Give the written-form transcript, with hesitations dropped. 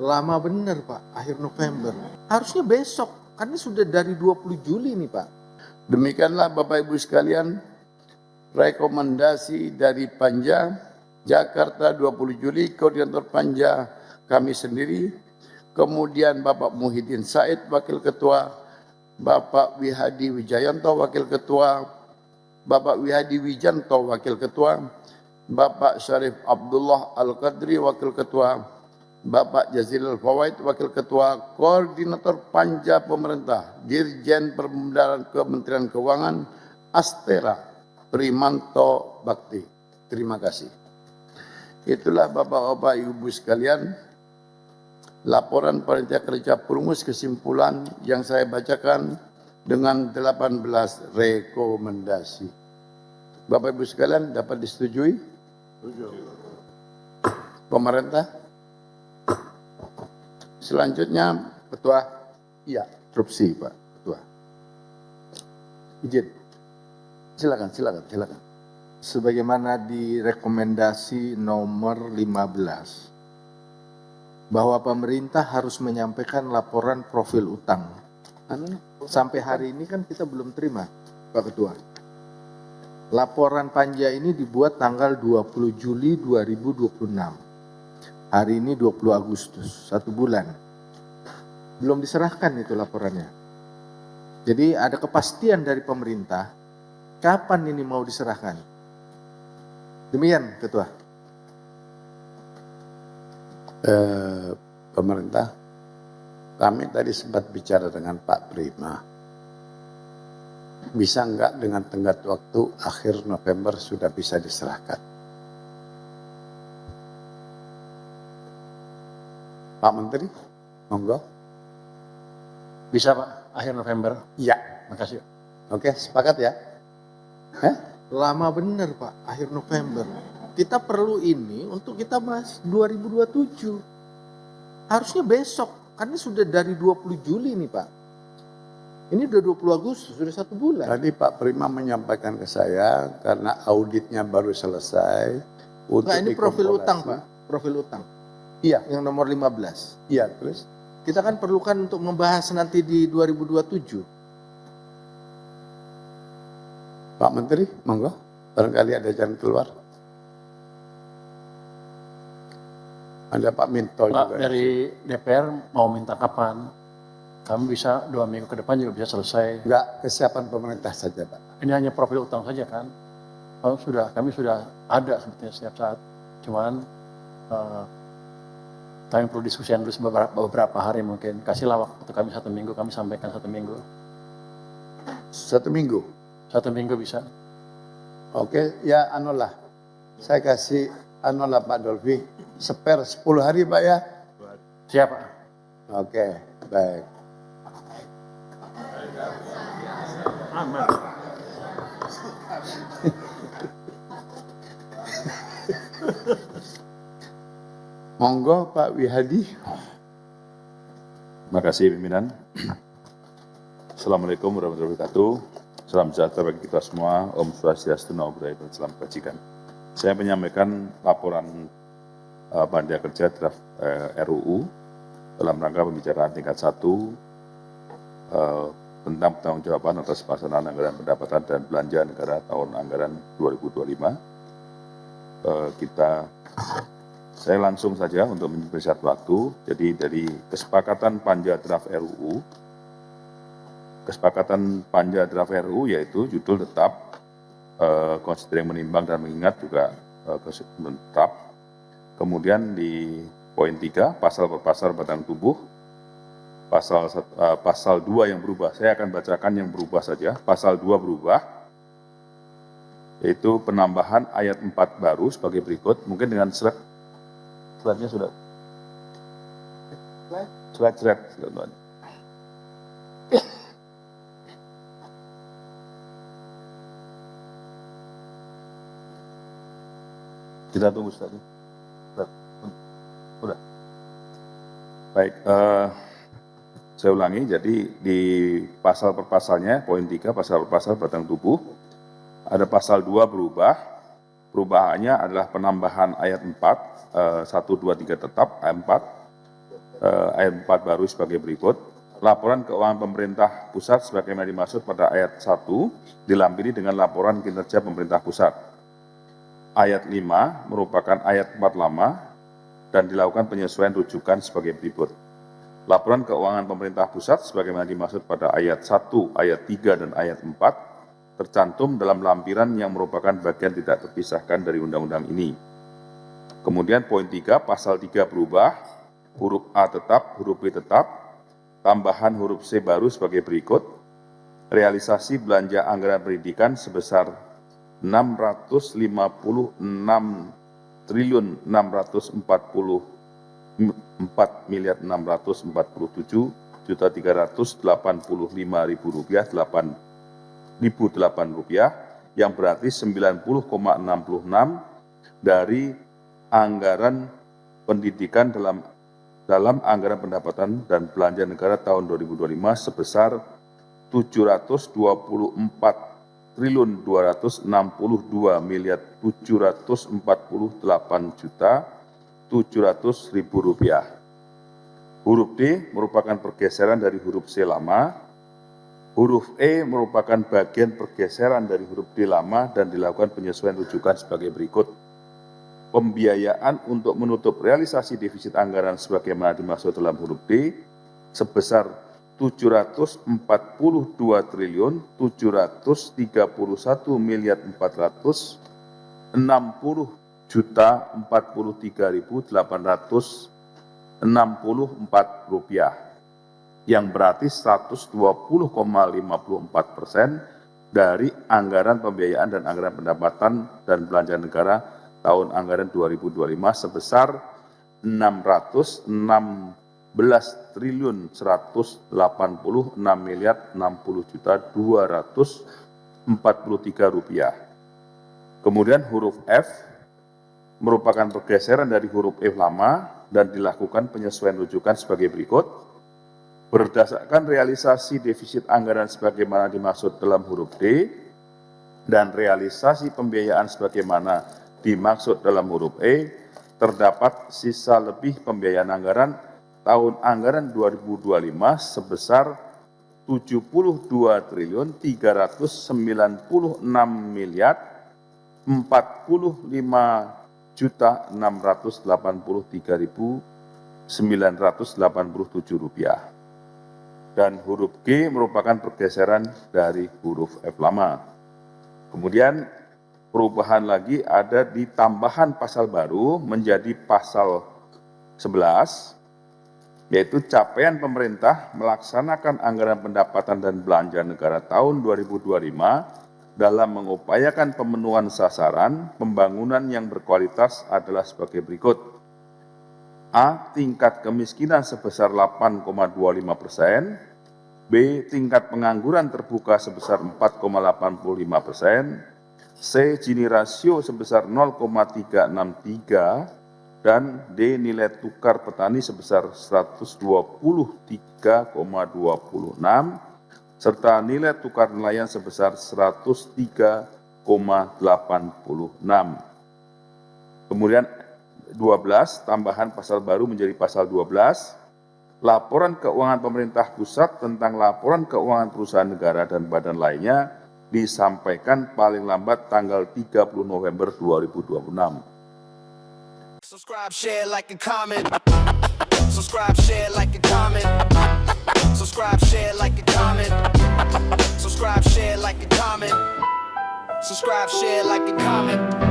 Lama bener Pak, akhir November. Harusnya besok, karena sudah dari 20 Juli nih Pak. Demikianlah Bapak Ibu sekalian, rekomendasi dari Panja Jakarta 20 Juli, Koordinator Panja kami sendiri, kemudian Bapak Muhyiddin Said, Wakil Ketua, Bapak Wihadi Wijayanto, Wakil Ketua, Bapak Wihadi Wijanto, Wakil Ketua, Bapak Syarif Abdullah Al-Qadri, Wakil Ketua, Bapak Jazilul Fawaid, Wakil Ketua, Koordinator Panja Pemerintah, Dirjen Perbendaharaan Kementerian Keuangan, Astera Primanto Bakti. Terima kasih. Itulah Bapak-Bapak Ibu sekalian, laporan Panitia Kerja Perumus kesimpulan yang saya bacakan dengan 18 rekomendasi. Bapak Ibu sekalian dapat disetujui? Pemerintah? Selanjutnya, Ketua, iya, instruksi Pak Ketua. Izin. Silakan. Sebagaimana direkomendasi nomor 15, bahwa pemerintah harus menyampaikan laporan profil utang. Sampai hari ini kan kita belum terima, Pak Ketua. Laporan Panja ini dibuat tanggal 20 Juli 2026. Hari ini 20 Agustus, 1 bulan. Belum diserahkan itu laporannya. Jadi ada kepastian dari pemerintah, kapan ini mau diserahkan. Demikian, Ketua. Pemerintah, kami tadi sempat bicara dengan Pak Prima. Bisa enggak dengan tenggat waktu akhir November sudah bisa diserahkan? Pak Menteri, monggo. Bisa Pak, akhir November. Iya. Makasih. Oke, sepakat ya? Lama bener Pak, akhir November. Kita perlu ini untuk kita bahas 2027. Harusnya besok, karena sudah dari 20 Juli nih Pak. Ini udah 20 Agustus, sudah 1 bulan. Tadi Pak Prima menyampaikan ke saya karena auditnya baru selesai. Nah, ini profil utang Pak, profil utang. Iya. Yang nomor 15. Iya, terus? Kita kan perlukan untuk membahas nanti di 2027. Pak Menteri, monggo. Barangkali ada jalan keluar. Ada Pak Minto Pak, juga. dari DPR mau minta kapan? Kami bisa 2 minggu ke depan juga bisa selesai. Enggak, kesiapan pemerintah saja Pak. Ini hanya profil utang saja kan? Kami sudah ada sebetulnya setiap saat. Cuman kami perlu diskusi dulu beberapa hari mungkin. Kasihlah waktu kami 1 minggu, kami sampaikan 1 minggu. 1 minggu? 1 minggu bisa. Oke, ya anulah. Saya kasih anulah Pak Dolvi. Spare 10 hari Pak ya? Siap Pak. Oke, baik. Aman. Monggo Pak Wihadi. Terima kasih pimpinan. Assalamualaikum warahmatullahi wabarakatuh. Salam sejahtera bagi kita semua. Om Swastiastu, Namo Buddhaya, dan salam kebajikan. Saya menyampaikan laporan Panitia Kerja draft RUU dalam rangka pembicaraan tingkat 1 tentang pertanggungjawaban atas pelaksanaan anggaran pendapatan dan belanja negara tahun anggaran 2025. Saya langsung saja untuk mempersingkat waktu. Jadi dari kesepakatan Panja draft RUU, yaitu judul tetap, considering menimbang dan mengingat juga tetap. Kemudian di poin 3, pasal per pasal batang tubuh, pasal 2 yang berubah. Saya akan bacakan yang berubah saja. Pasal 2 berubah, yaitu penambahan ayat 4 baru sebagai berikut. Mungkin dengan slide-nya sudah. Slide. Kita tunggu slide. Udah. Baik, saya ulangi. Jadi di pasal per pasalnya, poin 3, pasal per pasal batang tubuh, ada pasal 2 berubah. Perubahannya adalah penambahan ayat 4, 1, 2, 3 tetap, ayat 4. ayat 4 baru sebagai berikut. Laporan keuangan pemerintah pusat sebagaimana dimaksud pada ayat 1 dilampiri dengan laporan kinerja pemerintah pusat. Ayat 5 merupakan ayat 4 lama dan dilakukan penyesuaian rujukan sebagai berikut. Laporan keuangan pemerintah pusat sebagaimana dimaksud pada ayat 1, ayat 3, dan ayat 4 tercantum dalam lampiran yang merupakan bagian tidak terpisahkan dari undang-undang ini. Kemudian poin 3, pasal 3 berubah, huruf A tetap, huruf B tetap, tambahan huruf C baru sebagai berikut. Realisasi belanja anggaran pendidikan sebesar 644.444.385.008 rupiah, yang berarti 90,66 dari anggaran pendidikan dalam anggaran pendapatan dan belanja negara tahun 2025 sebesar 742.748.700.000 rupiah. Huruf D merupakan pergeseran dari huruf C lama. Huruf E merupakan bagian pergeseran dari huruf D lama dan dilakukan penyesuaian rujukan sebagai berikut. Pembiayaan untuk menutup realisasi defisit anggaran sebagaimana dimaksud dalam huruf D sebesar 744.200.743.864 rupiah, yang berarti 120,54% dari anggaran pembiayaan dan anggaran pendapatan dan belanja negara tahun anggaran 2025 sebesar 616.360.060.243 rupiah. Kemudian huruf F merupakan pergeseran dari huruf F lama dan dilakukan penyesuaian rujukan sebagai berikut. Berdasarkan realisasi defisit anggaran sebagaimana dimaksud dalam huruf D dan realisasi pembiayaan sebagaimana dimaksud dalam huruf E, terdapat sisa lebih pembiayaan anggaran tahun anggaran 2025 sebesar 72.396.683.987 rupiah. Dan huruf G merupakan pergeseran dari huruf F lama. Kemudian perubahan lagi ada di tambahan pasal baru menjadi pasal 11, yaitu capaian pemerintah melaksanakan anggaran pendapatan dan belanja negara tahun 2025 dalam mengupayakan pemenuhan sasaran pembangunan yang berkualitas adalah sebagai berikut. A. Tingkat kemiskinan sebesar 8,25%, B. Tingkat pengangguran terbuka sebesar 4,85%, C. Gini rasio sebesar 0,363, dan D. Nilai tukar petani sebesar 123,26, serta nilai tukar nelayan sebesar 103,86. Kemudian 12, tambahan pasal baru menjadi pasal 12, laporan keuangan pemerintah pusat tentang laporan keuangan perusahaan negara dan badan lainnya disampaikan paling lambat tanggal 30 November 2026. Subscribe, share, like, and comment. Subscribe, share, like, and comment. Subscribe, share, like, and comment. Subscribe, share, like, and comment. Subscribe, share, like, and comment.